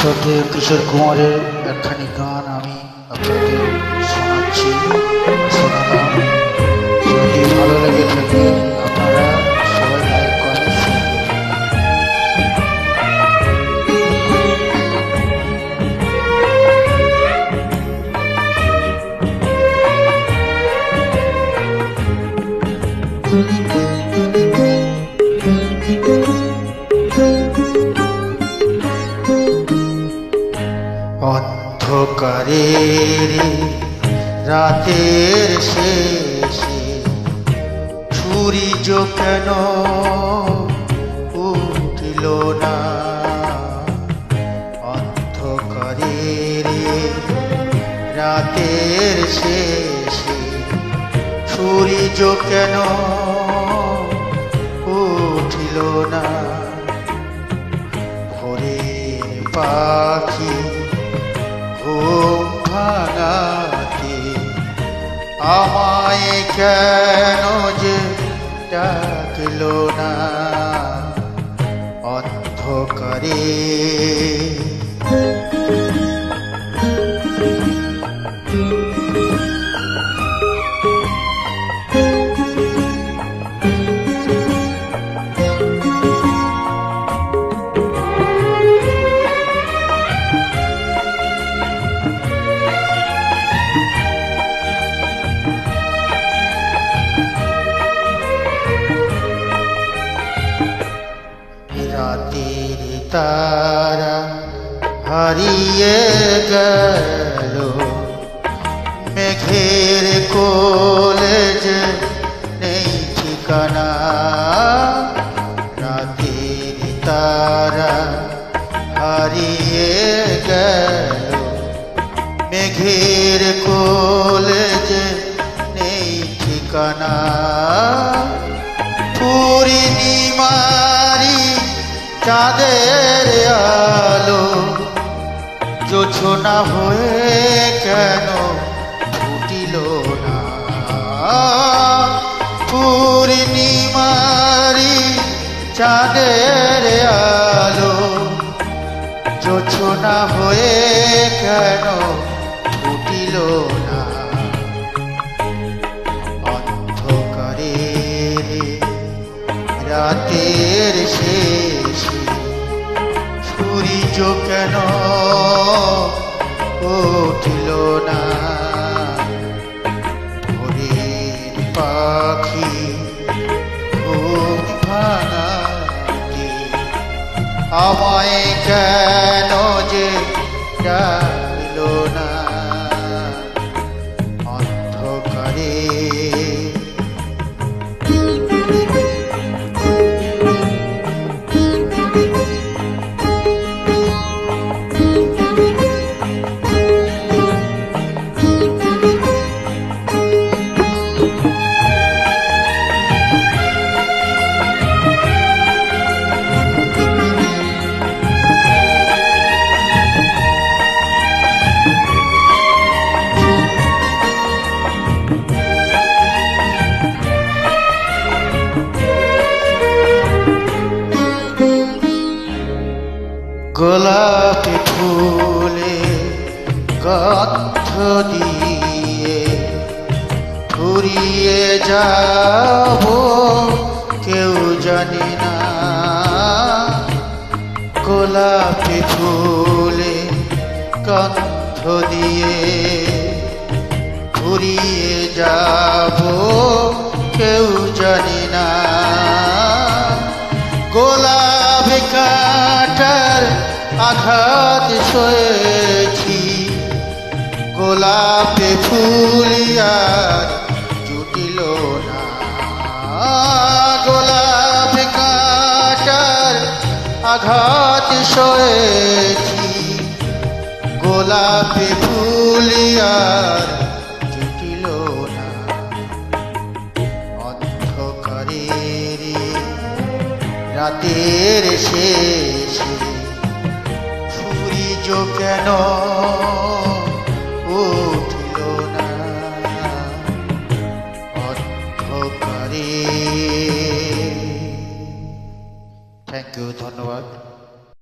শ্রদ্ধেয় কিশোর কুমারের একখানি গান আমি আপনাদের শোনাচ্ছি, শোনালাম। যদি ভালো লেগে থাকে আপনারা সবাই লাইক করেন, শেয়ার করুন। অন্ধকারের রাতের শেষে সূর্য কেন উঠল না? অন্ধকারের রাতের শেষে সূর্য কেন উঠল না? ভোরের পাখি ঘুম ভাঙাতে আমায় কেন যে ডাকলো না? অন্ধকারে রাতের তারা হারিয়ে গেল, মেঘের কোলে যে নেই ঠিকানা। রাতের তারা হারিয়ে গেল, মেঘের কোলে যে নেই ঠিকানা। পূর্ণিমারি চাঁদের আলো জোছনা হয়ে কেন ফুটিল না? পূর্ণিমারি চাঁদের আলো জোছনা হয়ে কেন ফুটিল না? অন্ধকারের রাতের শেষে সূর্য কেন উঠল না? ভোরের পাখি ঘুম ভাঙাতে আমায় কেন যে ডাকলো না? অন্ধকারে গোলাপি ফুলে গন্ধ দিয়ে ফুরিয়ে যাব কেউ জানে না। গোলাপি ফুলে গন্ধ দিয়ে ফুরিয়ে যাব কেউ জানে না। গোলাপ কাঁটার আঘাত সয়েছি, গোলাপে ফুল আর জুটিল না। গোলাপ কাঁটার আঘাত সয়েছি, গোলাপে ফুল আর জুটিল না। অন্ধকারের রাতের শেষে সূর্য কেন